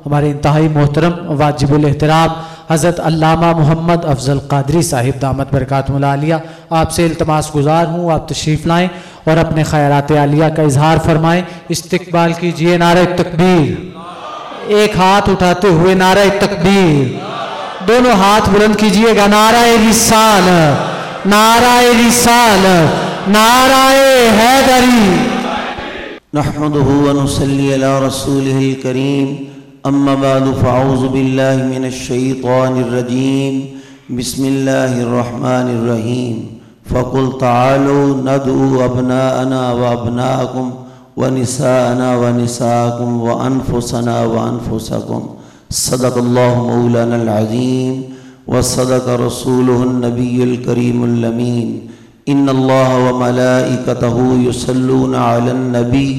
ہمارے انتہائی محترم واجب الاحترام حضرت علامہ محمد افضل قادری صاحب دامت برکاتہم العالیہ، آپ سے التماس گزار ہوں آپ تشریف لائیں اور اپنے خیرات عالیہ کا اظہار فرمائیں۔ استقبال کیجئے نعرہ تکبیر، ایک ہاتھ اٹھاتے ہوئے نعرہ تکبیر، دونوں ہاتھ بلند کیجئے گا، نعرہ رسالت، نعرہ رسالت، نعرہ حیدری۔ نحمده ونصلي على رسوله الكريم، اما بعد فاعوذ بالله من الشيطان الرجيم، بسم الله الرحمن الرحيم، فقل تعالوا ندعو ابناءنا وابناءكم ونساءنا ونساءكم وانفسنا وانفسكم، صدق الله مولانا العظيم وصدق رسوله النبي الكريم الامين، ان الله وملائكته يصلون على النبي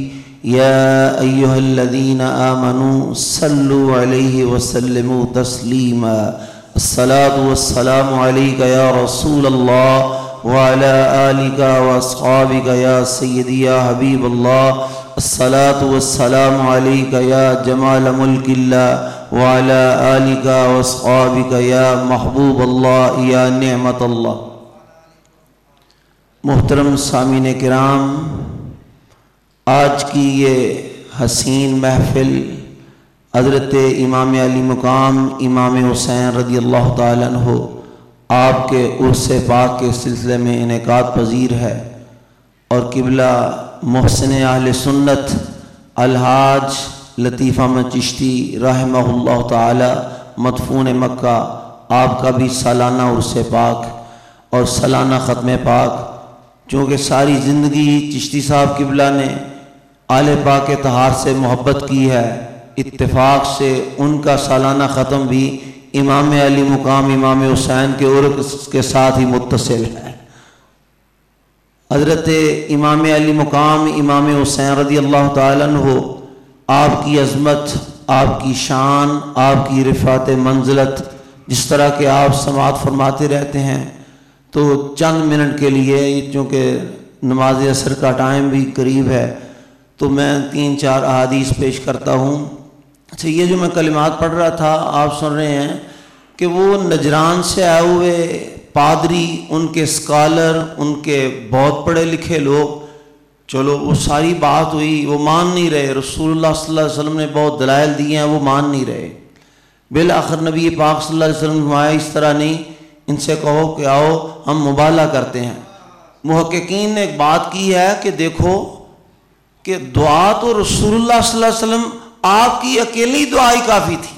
يا ايها الذين امنوا صلوا عليه وسلموا تسليما، الصلاة والسلام عليك يا رسول الله وعلى آلك واصحابك يا سيدي يا حبيب الله، الصلاة والسلام عليك يا جمال ملك الله وعلى آلك واصحابك يا محبوب الله يا نعمت الله۔ محترم سامعین کرام، آج کی یہ حسین محفل حضرت امام علی مقام امام حسین رضی اللہ تعالیٰ عنہ آپ کے عرس پاک کے سلسلے میں انعقاد پذیر ہے، اور قبلہ محسن اہل سنت الحاج لطیف احمد چشتی رحمہ اللہ تعالی مدفون مکہ، آپ کا بھی سالانہ عرس پاک اور سالانہ ختم پاک، چونکہ ساری زندگی چشتی صاحب قبلہ نے آل پاک طہار سے محبت کی ہے، اتفاق سے ان کا سالانہ ختم بھی امام علی مقام امام حسین کے عرس کے ساتھ ہی متصل ہے۔ حضرت امام علی مقام امام حسین رضی اللہ تعالیٰ عنہ، آپ کی عظمت، آپ کی شان، آپ کی رفعت منزلت جس طرح کہ آپ سماعت فرماتے رہتے ہیں، تو چند منٹ کے لیے، چونکہ نماز عصر کا ٹائم بھی قریب ہے، تو میں 3-4 احادیث پیش کرتا ہوں۔ اچھا، یہ جو میں کلمات پڑھ رہا تھا آپ سن رہے ہیں کہ وہ نجران سے آئے ہوئے پادری، ان کے اسکالر، ان کے بہت پڑھے لکھے لوگ، چلو وہ ساری بات ہوئی، وہ مان نہیں رہے، رسول اللہ صلی اللہ علیہ وسلم نے بہت دلائل دیے ہیں، وہ مان نہیں رہے، بالآخر نبی پاک صلی اللہ علیہ وسلم نے فرمایا اس طرح نہیں، ان سے کہو کہ آؤ ہم مبالغہ کرتے ہیں۔ محققین نے ایک بات کی ہے کہ دیکھو کہ دعا تو رسول اللہ صلی اللہ علیہ وسلم آپ کی اکیلی دعا ہی کافی تھی،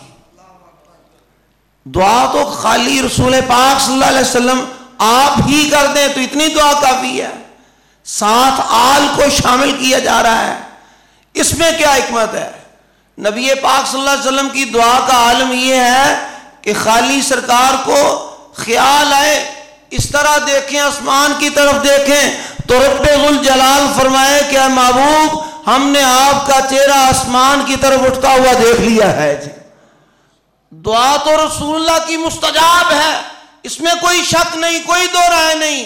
دعا تو خالی رسول پاک صلی اللہ علیہ وسلم آپ ہی کر دیں تو اتنی دعا کافی ہے، ساتھ آل کو شامل کیا جا رہا ہے، اس میں کیا حکمت ہے؟ نبی پاک صلی اللہ علیہ وسلم کی دعا کا عالم یہ ہے کہ خالی سرکار کو خیال آئے، اس طرح دیکھیں، آسمان کی طرف دیکھیں تو رب ذوالجلال فرمائے کہ اے محبوب ہم نے آپ کا چہرہ آسمان کی طرف اٹھتا ہوا دیکھ لیا ہے۔ جی دعا تو رسول اللہ کی مستجاب ہے، اس میں کوئی شک نہیں، کوئی دو رائے نہیں،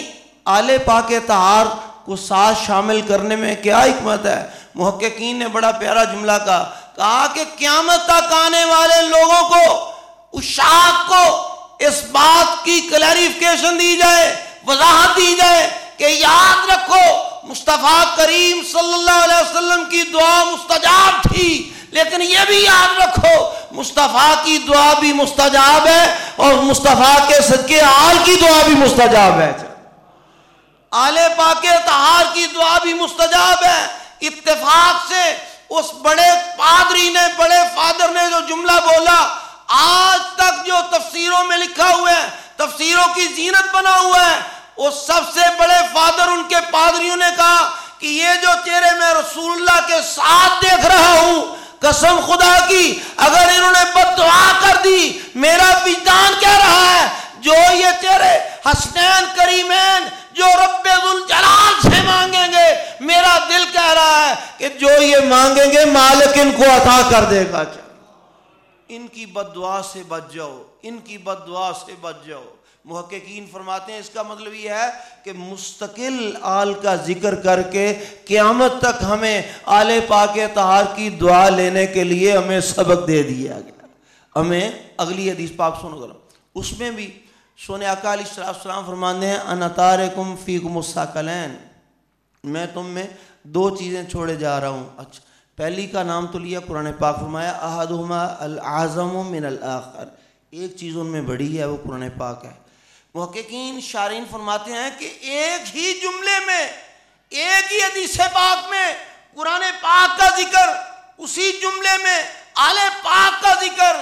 آل پاک طہار کو ساتھ شامل کرنے میں کیا حکمت ہے؟ محققین نے بڑا پیارا جملہ کہا کہ قیامت تک آنے والے لوگوں کو، اشاعت کو اس بات کی کلیریفیکیشن دی جائے، وضاحت دی جائے کہ یاد رکھو مصطفیٰ کریم صلی اللہ علیہ وسلم کی دعا مستجاب تھی، لیکن یہ بھی یاد رکھو مصطفیٰ کی دعا بھی مستجاب ہے اور مصطفیٰ کے صدقے آل کی دعا بھی مستجاب ہے، آل پاک طہار کی دعا بھی مستجاب ہے۔ اتفاق سے اس بڑے پادری نے، بڑے فادر نے جو جملہ بولا، آج تک جو تفسیروں میں لکھا ہوا ہے، تفسیروں کی زینت بنا ہوا ہے، وہ سب سے بڑے فادر ان کے پادریوں نے کہا کہ یہ جو چہرے میں رسول اللہ کے ساتھ دیکھ رہا ہوں، قسم خدا کی اگر انہوں نے بد دعا کر دی، میرا وجدان کہہ رہا ہے جو یہ چہرے حسنین کریمین جو رب ذوالجلال سے مانگیں گے، میرا دل کہہ رہا ہے کہ جو یہ مانگیں گے مالک ان کو عطا کر دے گا۔ ان کی بد دعا سے بچ جاؤ، ان کی بد دعا سے بچ جاؤ۔ محققین فرماتے ہیں اس کا مطلب یہ ہے کہ مستقل آل کا ذکر کر کے قیامت تک ہمیں آل پاک طاہر کی دعا لینے کے لیے ہمیں سبق دے دیا گیا۔ ہمیں اگلی حدیث پاک سنو ذرا، اس میں بھی سونے آقا علیہ السلام فرماتے ہیں انا تارکم فیکم الثقلین، میں تم میں دو چیزیں چھوڑے جا رہا ہوں۔ اچھا، پہلی کا نام تو لیا قرآن پاک، فرمایا احدہما العظم من الاخر، ایک چیز ان میں بڑی ہے وہ قرآن پاک ہے۔ محققین شارحین فرماتے ہیں کہ ایک ہی جملے میں، ایک ہی حدیث پاک میں قرآن پاک کا ذکر، اسی جملے میں آل پاک کا ذکر،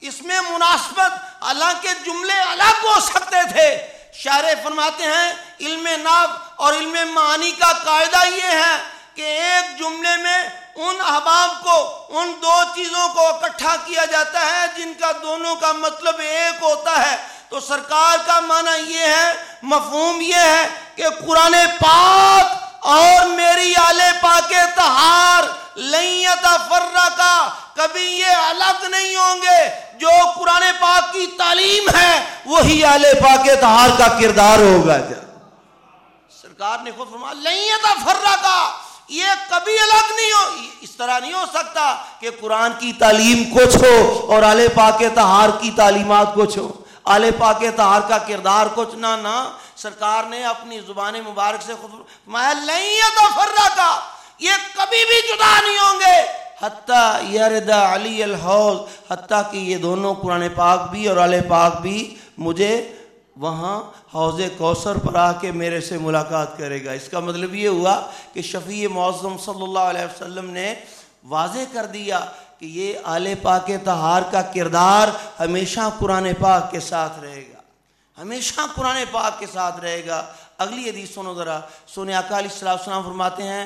اس میں مناسبت، حالانکہ جملے الگ ہو سکتے تھے۔ شارح فرماتے ہیں علم نحو اور علم معانی کا قاعدہ یہ ہے کہ ایک جملے میں ان احباب کو، ان دو چیزوں کو اکٹھا کیا جاتا ہے جن کا دونوں کا مطلب ایک ہوتا ہے۔ تو سرکار کا معنی یہ ہے، مفہوم یہ ہے کہ قرآن پاک اور میری آل پاک طہار لن یتفرقا، کبھی یہ الگ نہیں ہوں گے۔ جو قرآن پاک کی تعلیم ہے وہی آل پاک طہار کا کردار ہوگا۔ سرکار نے خود فرمایا لن یتفرقا، یہ کبھی الگ نہیں ہو، اس طرح نہیں ہو سکتا کہ قرآن کی تعلیم کچھ ہو اور آل پاک طہار کی تعلیمات کچھ ہو، آل پاک طہار کا کردار کچھ نہ۔ سرکار نے اپنی زبان مبارک سے خود فرمایا لن یتفرقا، یہ کبھی بھی جدا نہیں ہوں گے حتیٰ یرد علی الحوض، حتیٰ کہ یہ دونوں قرآن پاک بھی اور آل پاک بھی مجھے وہاں حوض کوثر پر آ کے میرے سے ملاقات کرے گا۔ اس کا مطلب یہ ہوا کہ شفیع معظم صلی اللہ علیہ وسلم نے واضح کر دیا کہ یہ آل پاک طہار کا کردار ہمیشہ قرآن پاک کے ساتھ رہے گا، ہمیشہ قرآن پاک کے ساتھ رہے گا۔ اگلی حدیث سنو ذرا، سونے آقا علیہ السلام فرماتے ہیں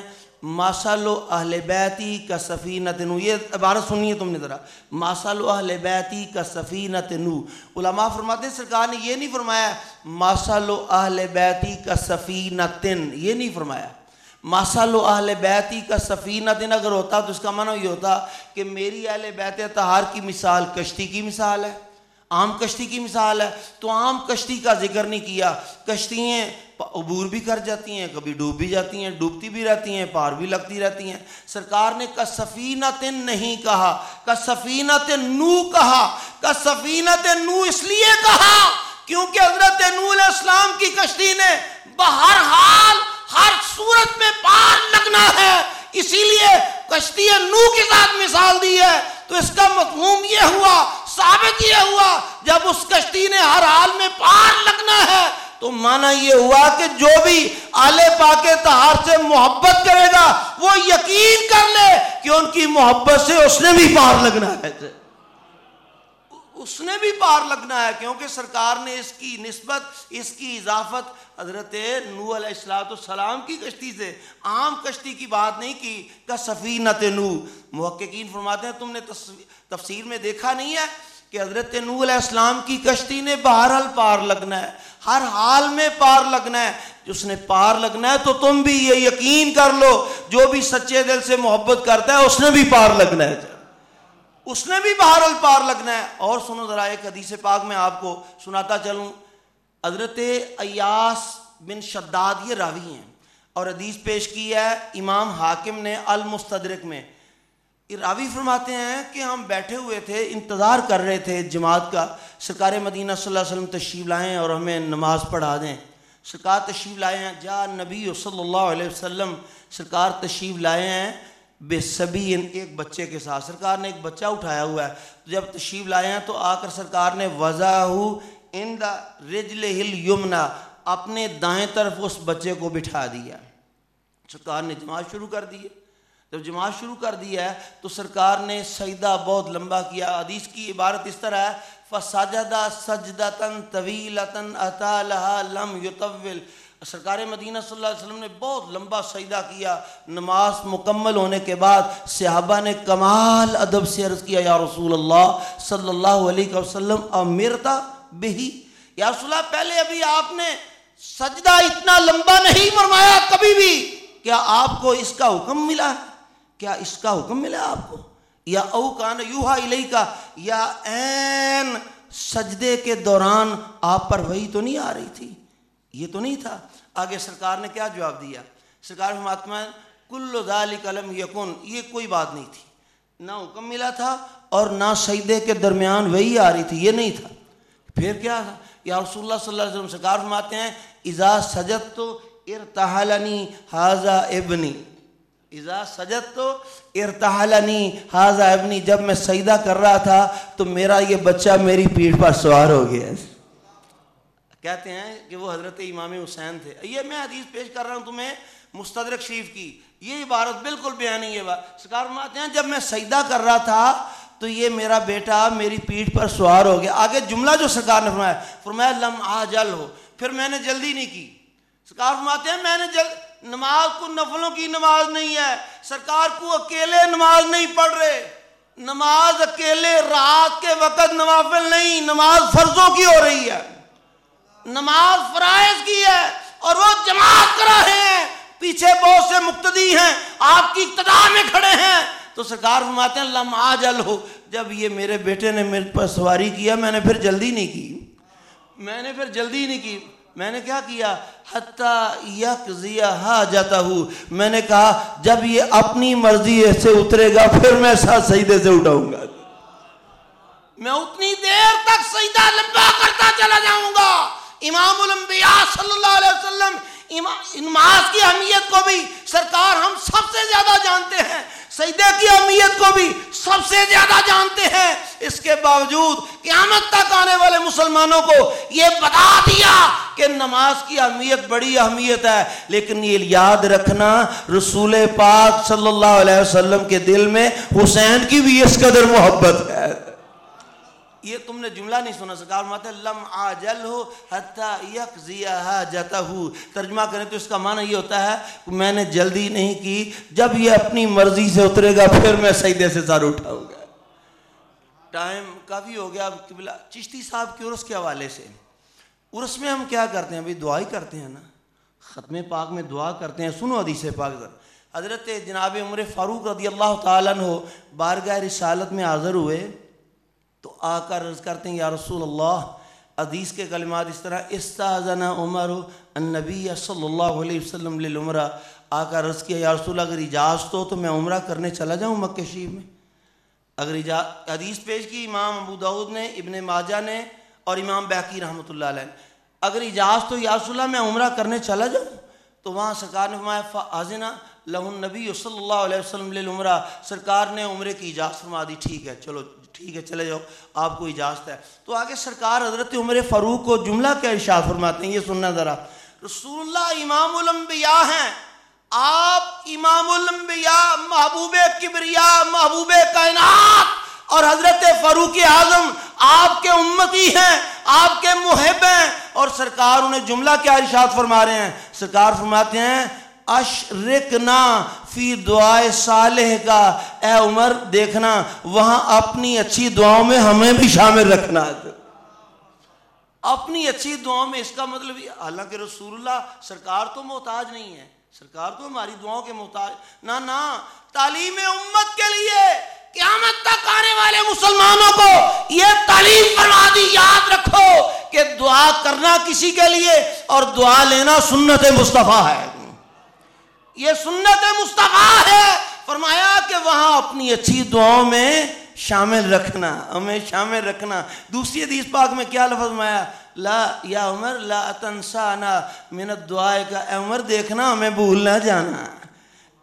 ماسل اہل بیتی کا سفینۃ نوح، یہ عبارت سنیے تم نے ذرا، ماسل اہل بیتی کا سفینۃ نوح۔ علماء فرماتے ہیں سرکار نے یہ نہیں فرمایا ماسل اہل بیتی کا سفینۃ، یہ نہیں فرمایا ماسل اہل بیتی کا سفینۃ، اگر ہوتا تو اس کا معنی یہ ہوتا کہ میری اہل بیت طہار کی مثال کشتی کی مثال ہے، عام کشتی کی مثال ہے، تو عام کشتی کا ذکر نہیں کیا۔ کشتیاں عبور بھی کر جاتی ہیں، کبھی ڈوب بھی جاتی ہیں، ڈوبتی بھی رہتی ہیں، پار بھی لگتی رہتی ہیں۔ سرکار نے کسفینۃ نہیں کہا، کسفینۃ نوح کہا۔ کسفینۃ نوح اس لیے کہا کیونکہ حضرت نوح علیہ السلام کی کشتی نے بہرحال ہر صورت میں پار لگنا ہے، اسی لیے کشتی نوح کے ساتھ مثال دی ہے۔ تو اس کا مفہوم یہ ہوا، ثابت یہ ہوا، جب اس کشتی نے ہر حال میں پار لگنا ہے تو معنی یہ ہوا کہ جو بھی آل پاک طہار سے محبت کرے گا وہ یقین کر لے کہ ان کی محبت سے اس نے بھی پار لگنا ہے، اس نے بھی پار لگنا ہے، کیونکہ سرکار نے اس کی نسبت، اس کی اضافت حضرت نوح علیہ السلام کی کشتی سے، عام کشتی کی بات نہیں کی۔ کا سفینۃ نوح، محققین فرماتے ہیں تم نے تفسیر میں دیکھا نہیں ہے کہ حضرت نوح علیہ السلام کی کشتی نے بہرحال پار لگنا ہے، ہر حال میں پار لگنا ہے۔ جس نے پار لگنا ہے تو تم بھی یہ یقین کر لو، جو بھی سچے دل سے محبت کرتا ہے اس نے بھی پار لگنا ہے، اس نے بھی بہرحال پار لگنا ہے۔ اور سنو ذرا ایک حدیث پاک میں آپ کو سناتا چلوں، حضرت ایاس بن شداد یہ راوی ہیں اور حدیث پیش کی ہے امام حاکم نے المستدرک میں۔ راوی فرماتے ہیں کہ ہم بیٹھے ہوئے تھے، انتظار کر رہے تھے جماعت کا، سرکار مدینہ صلی اللہ علیہ وسلم تشریف لائیں اور ہمیں نماز پڑھا دیں۔ سرکار تشریف لائے ہیں، جا نبی صلی اللہ علیہ وسلم، سرکار تشریف لائے ہیں بے سبی، ایک بچے کے ساتھ، سرکار نے ایک بچہ اٹھایا ہوا ہے۔ جب تشریف لائے ہیں تو آ کر سرکار نے وضعہ عند رجلہ الیمنی، اپنے دائیں طرف اس بچے کو بٹھا دیا۔ سرکار نے جماعت شروع کر دی ہے۔ جب جماعت شروع کر دی ہے تو سرکار نے سجدہ بہت لمبا کیا۔ حدیث کی عبارت اس طرح ہے فَسَجَدَ سَجْدَةً طَوِيلَةً أَتَى لَهَا لَمْ يُطَوِّلْ، سرکار مدینہ صلی اللہ علیہ وسلم نے بہت لمبا سجدہ کیا۔ نماز مکمل ہونے کے بعد صحابہ نے کمال ادب سے عرض کیا یا رسول اللہ صلی اللہ علیہ وسلم امرتا بہی، یا رسول اللہ پہلے ابھی آپ نے سجدہ اتنا لمبا نہیں فرمایا کبھی بھی، کیا آپ کو اس کا حکم ملا ہے؟ کیا اس کا حکم ملا آپ کو؟ یا او کان یوحا الیکا، یا عین سجدے کے دوران آپ پر وحی تو نہیں آ رہی تھی، یہ تو نہیں تھا۔ آگے سرکار نے کیا جواب دیا؟ سرکار فرماتے ہیں کل ذالک لم یکن، یہ کوئی بات نہیں تھی، نہ حکم ملا تھا اور نہ سجدے کے درمیان وہی آ رہی تھی، یہ نہیں تھا۔ پھر کیا تھا؟ یا رسول اللہ صلی اللہ علیہ وسلم سرکار فرماتے ہیں اذا سجدت ارتحلنی ھذا ابنی، اذا سجدت ارتحلنی ھذا ابنی، جب میں سجدہ کر رہا تھا تو میرا یہ بچہ میری پیٹھ پر سوار ہو گیا۔ کہتے ہیں کہ وہ حضرت امام حسین تھے۔ یہ میں حدیث پیش کر رہا ہوں تمہیں مستدرک شریف کی، یہ عبارت بالکل بیان نہیں ہے۔ سرکار فرماتے ہیں جب میں سجدہ کر رہا تھا تو یہ میرا بیٹا میری پیٹھ پر سوار ہو گیا۔ آگے جملہ جو سرکار نے فرمایا لم آجل ہو، پھر میں نے جلدی نہیں کی۔ سرکار فرماتے ہیں میں نے نماز کو نفلوں کی نماز نہیں ہے، سرکار کو اکیلے نماز نہیں پڑھ رہے، نماز اکیلے رات کے وقت نوافل نہیں، نماز فرضوں کی ہو رہی ہے، نماز فرائض کی ہے، اور وہ جماعت کر رہے ہیں، پیچھے بہت سے مقتدی ہیں، آپ کی اقتداء میں کھڑے ہیں۔ تو سرکار فرماتے ہیں لم آجل ہو، جب یہ میرے بیٹے نے میرے پر سواری کیا میں نے پھر جلدی نہیں کی، میں نے کیا کیا؟ حتی یقضی حاجتہ، میں نے کہا جب یہ اپنی مرضی سے اترے گا پھر میں ساتھ سجدے سے اٹھاؤں گا، میں اتنی دیر تک سجدہ لمبا کرتا چلا جاؤں گا۔ امام الانبیاء صلی اللہ علیہ وسلم نماز کی اہمیت کو بھی سرکار ہم سب سے زیادہ جانتے ہیں، سجدے کی اہمیت کو بھی سب سے زیادہ جانتے ہیں، اس کے باوجود قیامت تک آنے والے مسلمانوں کو یہ بتا دیا کہ نماز کی اہمیت بڑی اہمیت ہے، لیکن یہ یاد رکھنا رسول پاک صلی اللہ علیہ وسلم کے دل میں حسین کی بھی اس قدر محبت ہے۔ یہ تم نے جملہ نہیں سنا، سرکار فرماتے ہیں لم آجل ہو حتی یقضی حاجتہ، ترجمہ کریں تو اس کا معنی یہ ہوتا ہے میں نے جلدی نہیں کی، جب یہ اپنی مرضی سے اترے گا پھر میں سجدے سے سر اٹھاؤں گا۔ ٹائم کافی ہو گیا، قبلہ چشتی صاحب کے عرس کے حوالے سے، عرس میں ہم کیا کرتے ہیں؟ ابھی دعا ہی کرتے ہیں نا، ختم پاک میں دعا کرتے ہیں۔ سنو حدیث پاک، حضرت جناب عمر فاروق رضی اللہ تعالیٰ عنہ بارگاہ رسالت میں حاضر ہوئے تو آ کر عرض کرتے ہیں یا رسول اللہ، حدیث کے کلمات اس طرح استاذن عمر النبی صلی اللہ علیہ وسلم للعمرہ، آ کر عرض کیا یا رسول اگر اجازت ہو تو میں عمرہ کرنے چلا جاؤں مکہ شریف میں۔ اگر حدیث پیش کی امام ابو داؤد نے، ابن ماجہ نے اور امام بیہقی رحمۃ اللہ علیہ، اگر اجازت ہو یا رسول اللہ میں عمرہ کرنے چلا جاؤں، تو وہاں سرکار نے فرمایا فاذن لہ النبی صلی اللہ علیہ وسلم للعمرہ، سرکار نے عمرے کی اجازت فرما دی، ٹھیک ہے چلو ٹھیک ہے چلے جاؤ آپ کو اجازت ہے۔ تو آگے سرکار حضرت عمر فاروق کو جملہ کیا ارشاد فرماتے ہیں، یہ سننا ذرا۔ رسول اللہ امام الانبیاء ہیں، آپ امام الانبیاء، محبوب کبریا، محبوب کائنات، اور حضرت فاروق اعظم آپ کے امتی ہیں، آپ کے محب ہیں، اور سرکار انہیں جملہ کیا ارشاد فرما رہے ہیں؟ سرکار فرماتے ہیں اشرکنا فی دعائے صالح کا، اے عمر دیکھنا وہاں اپنی اچھی دعاؤں میں ہمیں بھی شامل رکھنا ہے، اپنی اچھی دعاؤں میں۔ اس کا مطلب حالانکہ رسول اللہ سرکار تو محتاج نہیں ہے، سرکار تو ہماری دعاؤں کے محتاج نہ، تعلیم امت کے لیے قیامت تک آنے والے مسلمانوں کو یہ تعلیم فرما دی، یاد رکھو کہ دعا کرنا کسی کے لیے اور دعا لینا سنت مصطفیٰ ہے، یہ سنت مصطفیٰ ہے۔ فرمایا کہ وہاں اپنی اچھی دعاؤں میں شامل رکھنا، ہمیں شامل رکھنا۔ دوسری حدیث پاک میں کیا لفظ فرمایا؟ لا یا عمر لا تنسانا من الدعاء کا، اے عمر دیکھنا ہمیں بھول نہ جانا،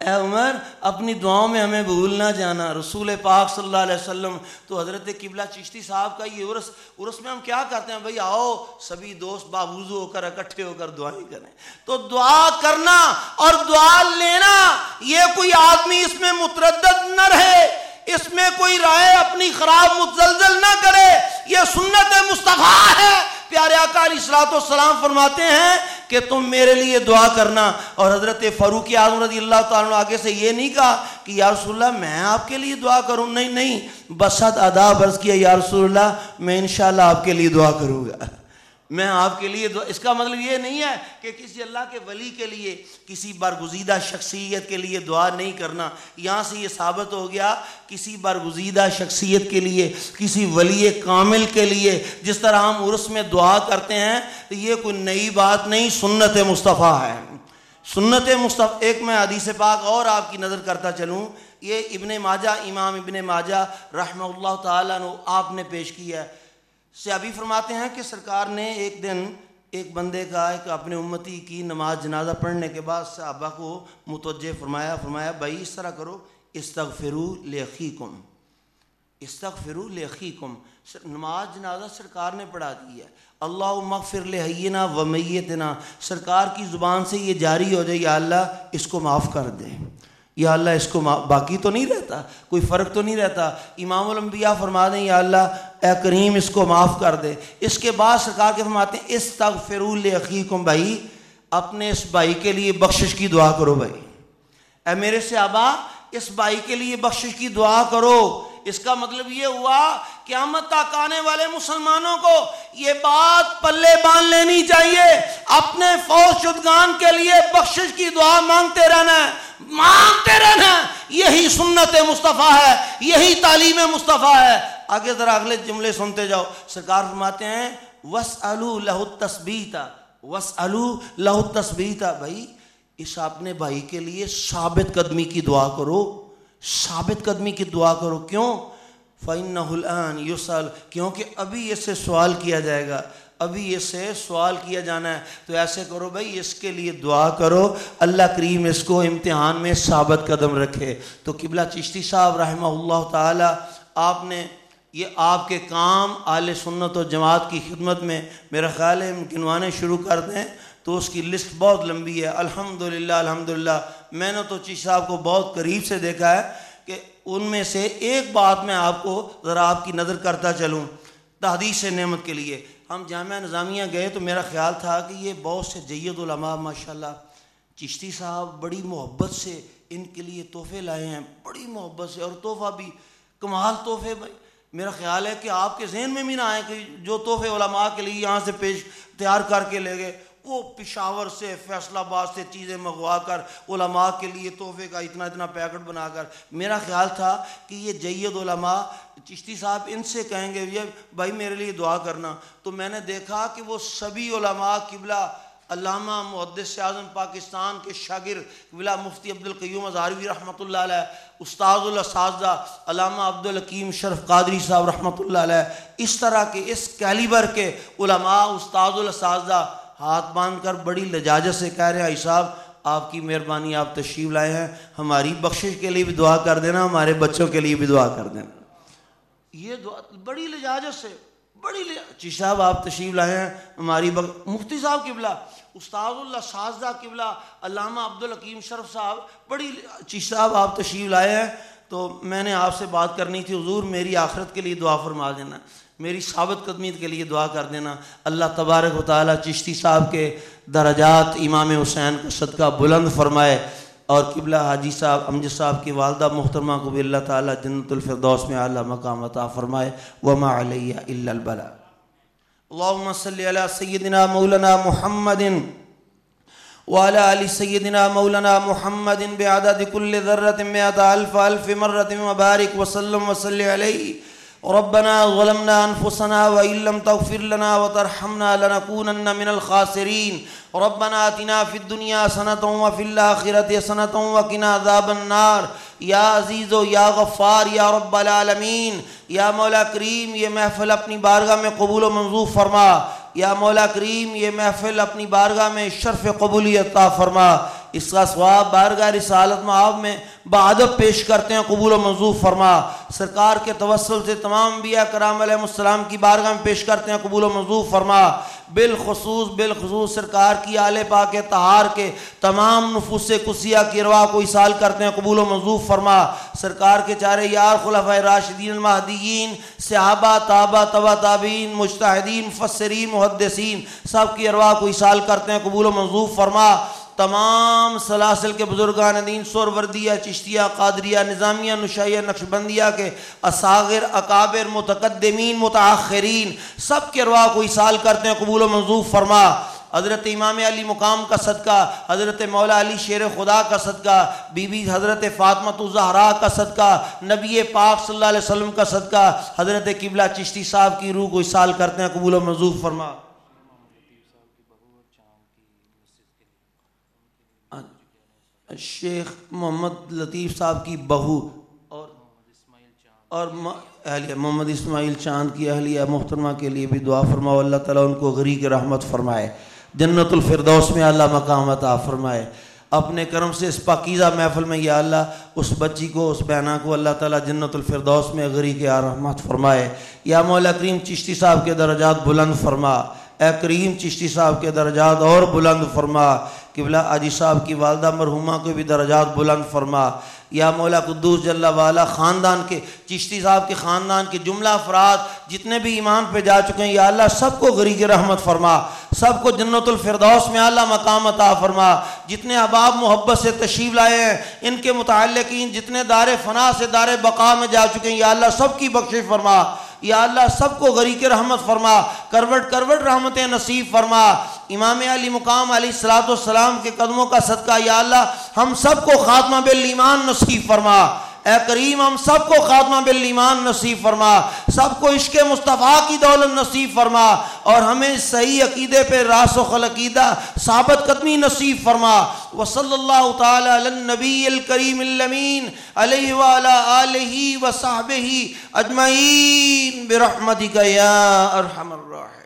اے عمر اپنی دعاؤں میں ہمیں بھول نہ جانا۔ رسول پاک صلی اللہ علیہ وسلم تو حضرت قبلہ چشتی صاحب کا یہ عرس میں ہم کیا کرتے ہیں؟ بھئی آؤ سبھی دوست باوضو ہو کر اکٹھے ہو کر دعائیں کریں۔ تو دعا کرنا اور دعا لینا، یہ کوئی آدمی اس میں متردد نہ رہے، اس میں کوئی رائے اپنی خراب متزلزل نہ کرے، یہ سنت مصطفیٰ ہے۔ پیارے آقا علیہ الصلوۃ والسلام فرماتے ہیں کہ تم میرے لیے دعا کرنا، اور حضرت فاروق اعظم رضی اللہ تعالیٰ عنہ آگے سے یہ نہیں کہا کہ یا رسول اللہ میں آپ کے لیے دعا کروں، نہیں، بسط اداب عرض کیا یا رسول اللہ میں انشاءاللہ آپ کے لیے دعا کروں گا، میں آپ کے لیے اس کا مطلب یہ نہیں ہے کہ کسی اللہ کے ولی کے لیے، کسی برگزیدہ شخصیت کے لیے دعا نہیں کرنا. یہاں سے یہ ثابت ہو گیا کسی برگزیدہ شخصیت کے لیے، کسی ولی کامل کے لیے جس طرح ہم عرس میں دعا کرتے ہیں، تو یہ کوئی نئی بات نہیں، سنت مصطفیٰ ہے. سنت مصطفیٰ. ایک میں حدیث پاک اور آپ کی نظر کرتا چلوں، یہ ابن ماجہ، امام ابن ماجہ رحمہ اللہ تعالیٰ نے آپ نے پیش کیا ہے. صحابی فرماتے ہیں کہ سرکار نے ایک دن ایک بندے کا، ایک اپنے امتی کی نماز جنازہ پڑھنے کے بعد صحابہ کو متوجہ فرمایا بھائی اس طرح کرو، استغفروا لاخیکم، استغفروا لاخیکم. نماز جنازہ سرکار نے پڑھا دی ہے، اللہم اغفر لحینا و میتنا، سرکار کی زبان سے یہ جاری ہو جائے یا اللہ اس کو معاف کر دے، یا اللہ اس کو باقی تو نہیں رہتا، کوئی فرق تو نہیں رہتا. امام الانبیاء فرما دیں یا اللہ اے کریم اس کو معاف کر دے. اس کے بعد سرکار کے فرماتے ہیں استغفروا لاخیکم، بھائی اپنے اس بھائی کے لیے بخشش کی دعا کرو. بھائی اے میرے صحابہ اس بھائی کے لیے بخشش کی دعا کرو. اس کا مطلب یہ ہوا قیامت تک آنے والے مسلمانوں کو یہ بات پلے باندھ لینی چاہیے، اپنے فوت شدگان کے لیے بخشش کی دعا مانگتے رہنا ہے، مانگتے رہنا ہے. یہی سنت مصطفیٰ ہے، یہی تعلیم مصطفیٰ ہے. آگے ذرا اگلے جملے سنتے جاؤ. سرکار فرماتے ہیں وَاسْأَلُوا لَهُ التَّثْبِيتَ وَاسْأَلُوا لَهُ التَّثْبِيتَ. بھائی اس اپنے بھائی کے لیے ثابت قدمی کی دعا کرو، ثابت قدمی کی دعا کرو. کیوں؟ فَإِنَّهُ الْآنِ يُسْأَلُ، کیونکہ ابھی اس سے سوال کیا جائے گا، ابھی اس سے سوال کیا جانا ہے. تو ایسے کرو بھائی اس کے لیے دعا کرو، اللہ کریم اس کو امتحان میں ثابت قدم رکھے. تو قبلہ چشتی صاحب رحمہ اللہ تعالی، آپ نے یہ آپ کے کام اہل سنت و جماعت کی خدمت میں میرا خیال ہے گنوانے شروع کر دیں تو اس کی لسٹ بہت لمبی ہے. الحمدللہ الحمدللہ. میں نے تو چشتی صاحب کو بہت قریب سے دیکھا ہے کہ ان میں سے ایک بات میں آپ کو ذرا آپ کی نظر کرتا چلوں. تحدیث نعمت کے لیے ہم جامعہ نظامیہ گئے تو میرا خیال تھا کہ یہ بہت سے جید علماء ماشاءاللہ، چشتی صاحب بڑی محبت سے ان کے لیے تحفے لائے ہیں، بڑی محبت سے، اور تحفہ بھی کمال تحفے. بھائی میرا خیال ہے کہ آپ کے ذہن میں بھی نہ آئے کہ جو تحفے علماء کے لیے یہاں سے پیش تیار کر کے لے گئے، وہ پشاور سے فیصل آباد سے چیزیں منگوا کر علماء کے لیے تحفے کا اتنا اتنا پیکٹ بنا کر. میرا خیال تھا کہ یہ جید علماء چشتی صاحب ان سے کہیں گے یہ بھائی میرے لیے دعا کرنا. تو میں نے دیکھا کہ وہ سبھی علماء قبلہ علامہ محدث اعظم پاکستان کے شاگرد قبلہ مفتی عبدالقیوم ازہروی رحمۃ اللہ علیہ، استاد الاساتذہ علامہ عبدالحکیم شرف قادری صاحب رحمۃ اللہ علیہ، اس طرح کے اس کیلیبر کے علماء استاد الاساتذہ ہاتھ باندھ کر بڑی لجاجت سے کہہ رہے ہیں، بھائی صاحب آپ کی مہربانی، آپ تشریف لائے ہیں، ہماری بخشش کے لیے بھی دعا کر دینا، ہمارے بچوں کے لیے بھی دعا کر دینا. یہ دعا بڑی لجاجت سے، بڑی چشتی صاحب آپ تشریف لائے ہیں، ہماری مفتی صاحب قبلہ استاد الاساتذہ قبلہ علامہ عبدالحکیم شرف صاحب، بڑی چشتی صاحب آپ تشریف لائے ہیں. تو میں نے آپ سے بات کرنی تھی، حضور میری آخرت کے لیے دعا فرما دینا، میری ثابت قدمیت کے لیے دعا کر دینا. اللہ تبارک و تعالی چشتی صاحب کے درجات امام حسین کا صدقہ بلند فرمائے، اور قبلہ حاجی صاحب امجد صاحب کی والدہ محترمہ کو بھی اللہ تعالی جنت الفردوس میں اعلیٰ مقام عطا فرمائے. وما علیہ الا البلاغ. اللہم صلی علی سیدنا مولانا محمد وعلى آل سيدنا مولانا محمد بعدد كل ذرة 100,000 ألف مرة وبارك وسلم وصل عليه. ربنا ظلمنا أنفسنا وإن لم تغفر لنا وترحمنا لنكونن من الخاسرين. ربنا آتنا في الدنيا حسنة وفي الآخرة حسنة وقنا عذاب النار. یا عزیز و یا غفار یا رب العالمین. یا مولا کریم یہ محفل اپنی بارگاہ میں قبول و منظور فرما. یا مولا کریم یہ محفل اپنی بارگاہ میں شرف قبولیت عطا فرما. اس کا ثواب بارگاہ رسالت مآب میں بادب پیش کرتے ہیں، قبول و منظور فرما. سرکار کے توسل سے تمام انبیاء کرام علیہ السلام کی بارگاہ میں پیش کرتے ہیں، قبول و منظور فرما. بالخصوص سرکار کی آل پاک طہار کے تمام نفوس قدسیہ کی ارواح کو ایصال کرتے ہیں، قبول و منظور فرما. سرکار کے چارے یار خلفائے راشدین المہدیین، صحابہ، تابع، تبع تابعین، مجتہدین، مفسرین، محدثین، سب کی ارواح کو ایصال کرتے ہیں، قبول و منظور فرما. تمام سلاسل کے بزرگان دین، سہروردیہ، چشتیہ، قادریہ، نظامیہ، نشائیہ، نقشبندیہ کے اصاغر، اکابر، متقدمین، متاخرین، سب کے ارواح کو ایصال کرتے ہیں، قبول و منظور فرما۔ حضرت امام علی مقام کا صدقہ، حضرت مولا علی شیر خدا کا صدقہ، بی بی حضرت فاطمہ الزہرا کا صدقہ، نبی پاک صلی اللہ علیہ وسلم کا صدقہ، حضرت قبلہ چشتی صاحب کی روح کو ایصال کرتے ہیں، قبول و منظور فرما۔ شیخ محمد لطیف صاحب کی بہو اور اہلیہ محمد اسماعیل چاند کی اہلیہ محترمہ کے لیے بھی دعا فرماؤ، اللہ تعالیٰ ان کو غریق رحمت فرمائے، جنت الفردوس میں اللہ مقام عطا فرمائے۔ اپنے کرم سے اس پاکیزہ محفل میں یا اللہ اس بچی کو، اس بہنا کو اللہ تعالیٰ جنت الفردوس میں غریق رحمت فرمائے۔ یا مولا کریم چشتی صاحب کے درجات بلند فرما، اے کریم چشتی صاحب کے درجات اور بلند فرما، قبلہ حاجی صاحب کی والدہ مرحومہ کو بھی درجات بلند فرما۔ یا مولا قدوس جل والا خاندان کے، چشتی صاحب کے خاندان کے جملہ افراد جتنے بھی ایمان پہ جا چکے ہیں یا اللہ سب کو غریق رحمت فرما، سب کو جنت الفردوس میں اللہ مقام عطا فرما۔ جتنے احباب محبت سے تشریف لائے ہیں، ان کے متعلقین جتنے دار فنا سے دار بقا میں جا چکے ہیں یا اللہ سب کی بخشش فرما، یا اللہ سب کو غریق رحمت فرما، کروٹ کروٹ رحمتیں نصیب فرما۔ امام علی مقام علیہ الصلوۃ والسلام کے قدموں کا صدقہ یا اللہ ہم سب کو خاتمہ بالایمان نصیب فرما۔ اے کریم ہم سب کو خاتمہ بالایمان نصیب فرما، سب کو عشق مصطفیٰ کی دولت نصیب فرما، اور ہمیں صحیح عقیدے پہ راسخ العقیدہ ثابت قدمی نصیب فرما۔ وصلی اللہ تعالی علی النبی الکریم الامین علیہ وعلی آلہ وصحبہ اجمعین برحمتک یا ارحم الراحمین۔